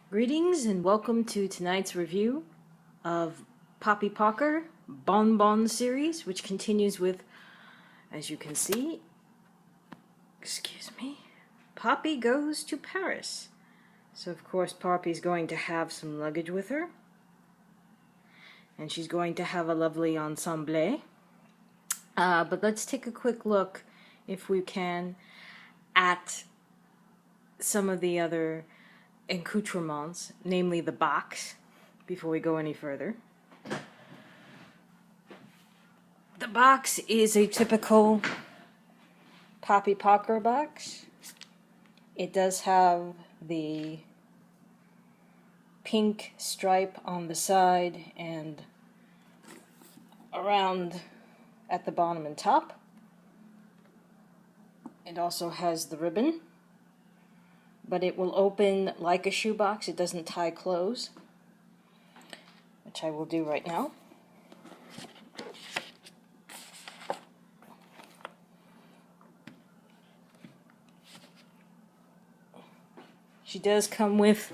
Greetings and welcome to tonight's review of Poppy Pocker Bon Bon series, which continues with, as you can see, Poppy Goes to Paris. So of course Poppy's going to have some luggage with her, and she's going to have a lovely ensemble. But let's take a quick look, if we can, at some of the other accoutrements, namely the box, before we go any further. The box is a typical Poppy Pocker box. It does have the pink stripe on the side and around at the bottom and top. It also has the ribbon, but it will open like a shoebox. It doesn't tie close, which I will do right now. She does come with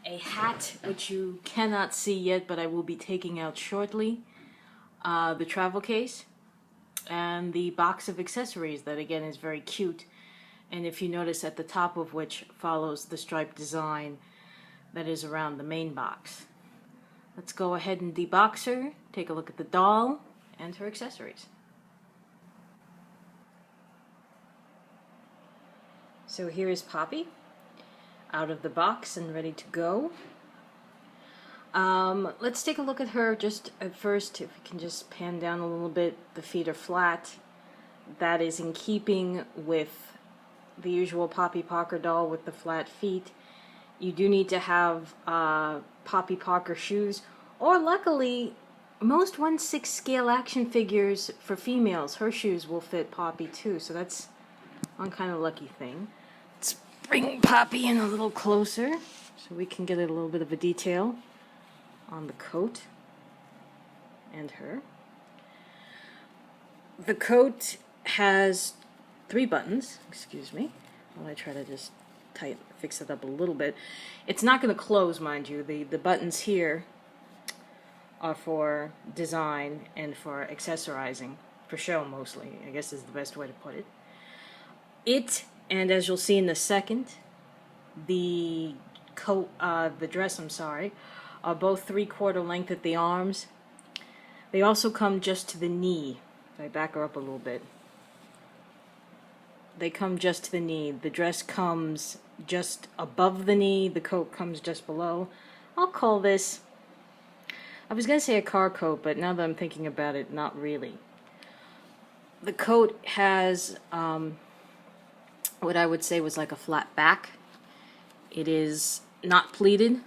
a hat, which you cannot see yet, but I will be taking out shortly. The travel case, and the box of accessories that again is very cute. And if you notice, at the top of which follows the striped design that is around the main box. Let's go ahead and debox her, take a look at the doll and her accessories. So here is Poppy, out of the box and ready to go. Let's take a look at her just at first. If we can just pan down a little bit, the feet are flat. That is in keeping with the usual Poppy Pocker doll with the flat feet. You do need to have Poppy Pocker shoes, or luckily, most 1/6 scale action figures for females, her shoes will fit Poppy too, so that's one kind of lucky thing. Let's bring Poppy in a little closer so we can get a little bit of a detail on the coat and her. The coat has 3 buttons, excuse me, while I try to just fix it up a little bit. It's not going to close, mind you. The buttons here are for design and for accessorizing, for show mostly, I guess is the best way to put it. And as you'll see in a second, the dress, are both 3/4 length at the arms. They also come just to the knee. If I back her up a little bit, they come just to the knee. The dress comes just above the knee, the coat comes just below. I'll call this, I was going to say a car coat, but now that I'm thinking about it, not really. The coat has what I would say was like a flat back. It is not pleated.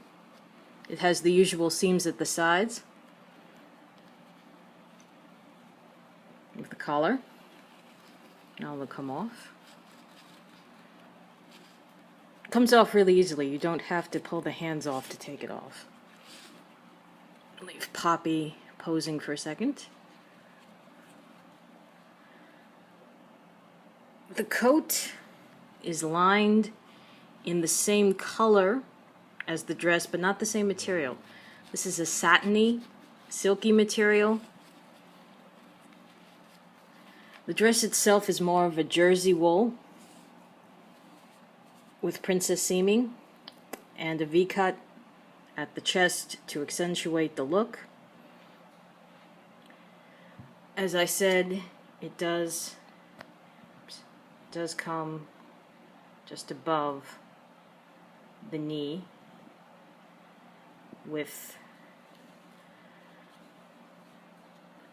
It has the usual seams at the sides with the collar. Now they'll come off. It comes off really easily. You don't have to pull the hands off to take it off. Leave Poppy posing for a second. The coat is lined in the same color as the dress, but not the same material. This is a satiny, silky material. The dress itself is more of a jersey wool with princess seaming and a V-cut at the chest to accentuate the look. As I said, it does come just above the knee with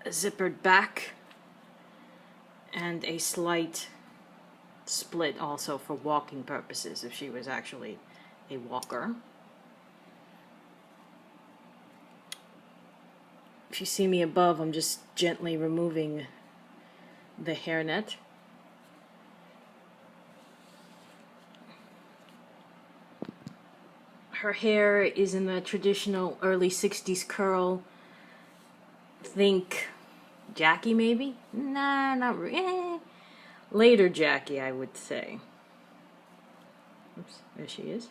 a zippered back and a slight split also for walking purposes if she was actually a walker. If you see me above, I'm just gently removing the hairnet. Her hair is in the traditional early 60s curl. Think Jackie, maybe? Nah, not really. Later Jackie, I would say. Oops, there she is.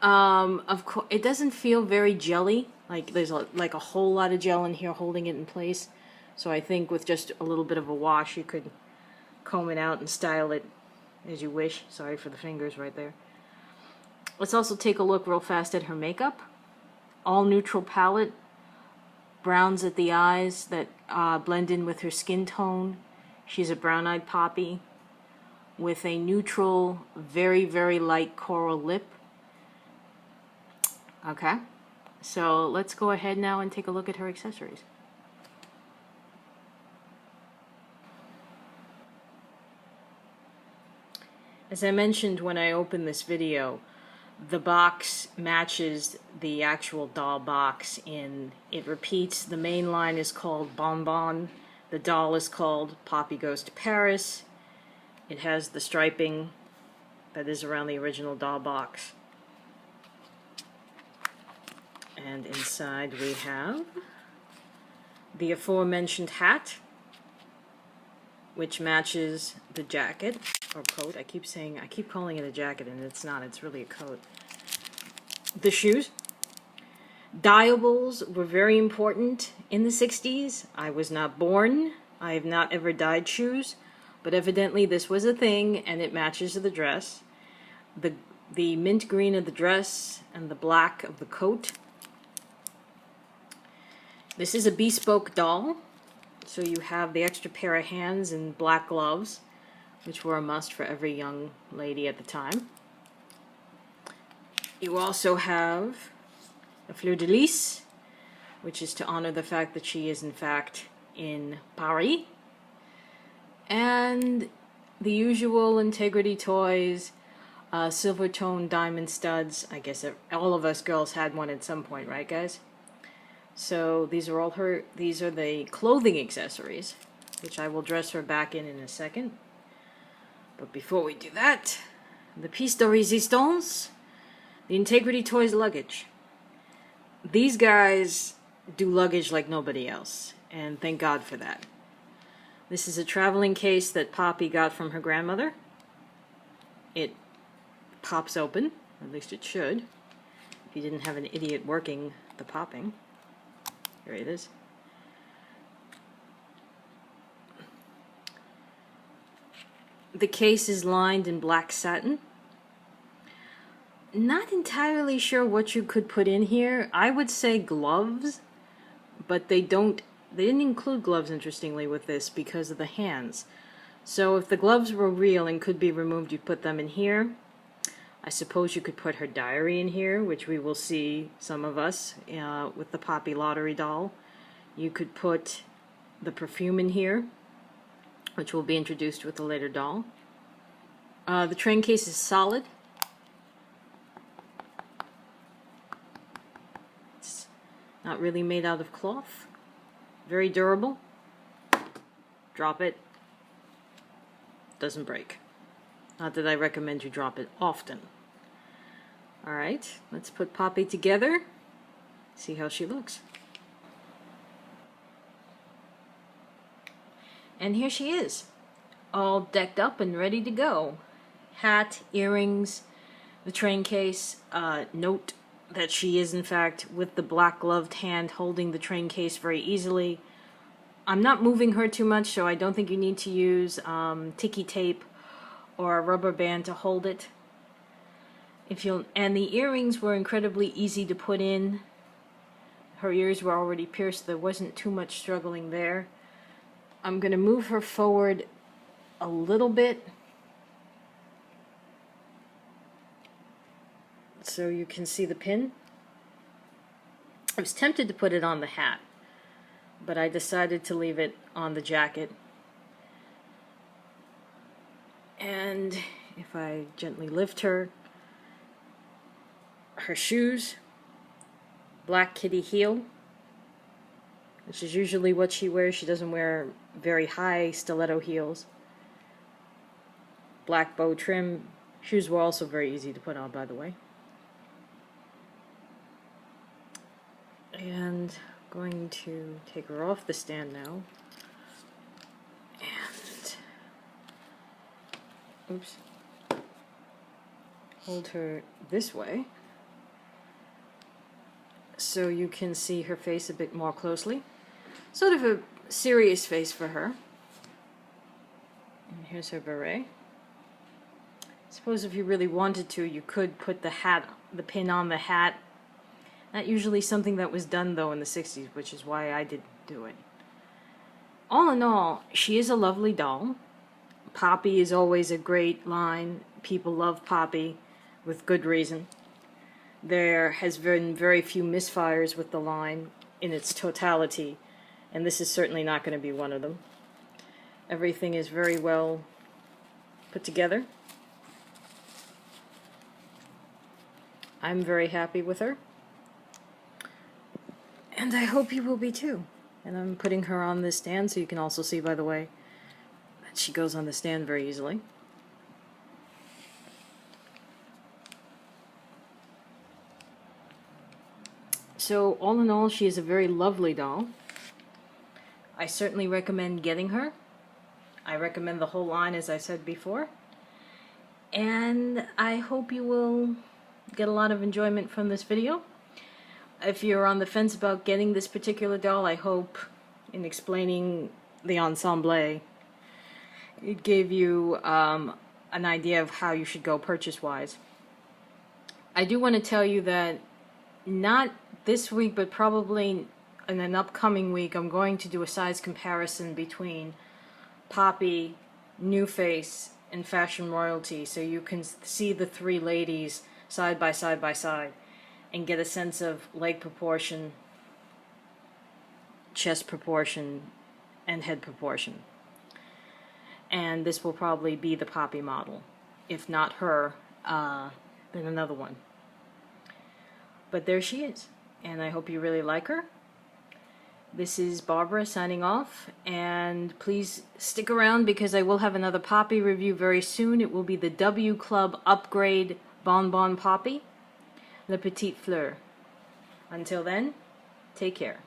Of course, it doesn't feel very jelly. Like there's like a whole lot of gel in here holding it in place. So I think with just a little bit of a wash, you could comb it out and style it as you wish. Sorry for the fingers right there. Let's also take a look real fast at her makeup. All neutral palette, browns at the eyes that blend in with her skin tone. She's a brown-eyed poppy with a neutral, very, very light coral lip. Okay, so let's go ahead now and take a look at her accessories. As I mentioned when I opened this video, the box matches the actual doll box in it repeats. The main line is called Bonbon. The doll is called Poppy Goes to Paris. It has the striping that is around the original doll box. And inside we have the aforementioned hat, which matches the jacket or coat. I keep calling it a jacket, and it's not. It's really a coat. The shoes. Dyeables were very important in the 60s. I was not born. I have not ever dyed shoes, but evidently this was a thing, and it matches the dress. The mint green of the dress and the black of the coat. This is a bespoke doll, so you have the extra pair of hands and black gloves, which were a must for every young lady at the time. You also have a fleur-de-lis, which is to honor the fact that she is in fact in Paris. And the usual Integrity Toys, silver tone diamond studs. I guess all of us girls had one at some point, right guys? So these are the clothing accessories, which I will dress her back in a second. But before we do that, the piece de resistance, the Integrity Toys luggage. These guys do luggage like nobody else, and thank God for that. This is a traveling case that Poppy got from her grandmother. It pops open, or at least it should, if you didn't have an idiot working the popping. Here it is. The case is lined in black satin. Not entirely sure what you could put in here. I would say gloves, but they didn't include gloves, interestingly, with this because of the hands. So if the gloves were real and could be removed, you'd put them in here. I suppose you could put her diary in here, which we will see some of us with the Poppy Lottery doll. You could put the perfume in here, which will be introduced with the later doll. The train case is solid. It's not really made out of cloth. Very durable. Drop it. Doesn't break. Not that I recommend you drop it often. Alright, let's put Poppy together. See how she looks. And here she is, all decked up and ready to go. Hat, earrings, the train case. Note that she is in fact with the black gloved hand holding the train case very easily. I'm not moving her too much, so I don't think you need to use ticky tape or a rubber band to hold it. And the earrings were incredibly easy to put in. Her ears were already pierced. There wasn't too much struggling there. I'm going to move her forward a little bit so you can see the pin. I was tempted to put it on the hat, but I decided to leave it on the jacket. And if I gently lift her, her shoes, black kitty heel, which is usually what she wears. She doesn't wear very high stiletto heels. Black bow trim. Shoes were also very easy to put on, by the way. And I'm going to take her off the stand now. And oops. Hold her this way. so you can see her face a bit more closely. Sort of a serious face for her. And here's her beret. Suppose if you really wanted to, you could put the pin on the hat. Not usually something that was done though in the 60s, which is why I didn't do it. All in all, she is a lovely doll. Poppy is always a great line. People love Poppy, with good reason. There has been very few misfires with the line in its totality, and this is certainly not going to be one of them. Everything is very well put together. I'm very happy with her, and I hope you will be too. And I'm putting her on this stand so you can also see, by the way, that she goes on the stand very easily. So all in all, she is a very lovely doll. I certainly recommend getting her. I recommend the whole line, as I said before. And I hope you will get a lot of enjoyment from this video. If you're on the fence about getting this particular doll, I hope in explaining the ensemble, it gave you an idea of how you should go purchase-wise. I do want to tell you that not this week, but probably in an upcoming week, I'm going to do a size comparison between Poppy, New Face, and Fashion Royalty, so you can see the three ladies side by side by side and get a sense of leg proportion, chest proportion, and head proportion. And this will probably be the Poppy model. If not her, then another one. But there she is, and I hope you really like her. This is Barbara signing off, and please stick around because I will have another Poppy review very soon. It will be the W Club Upgrade Bonbon Poppy, Le Petite Fleur. Until then, take care.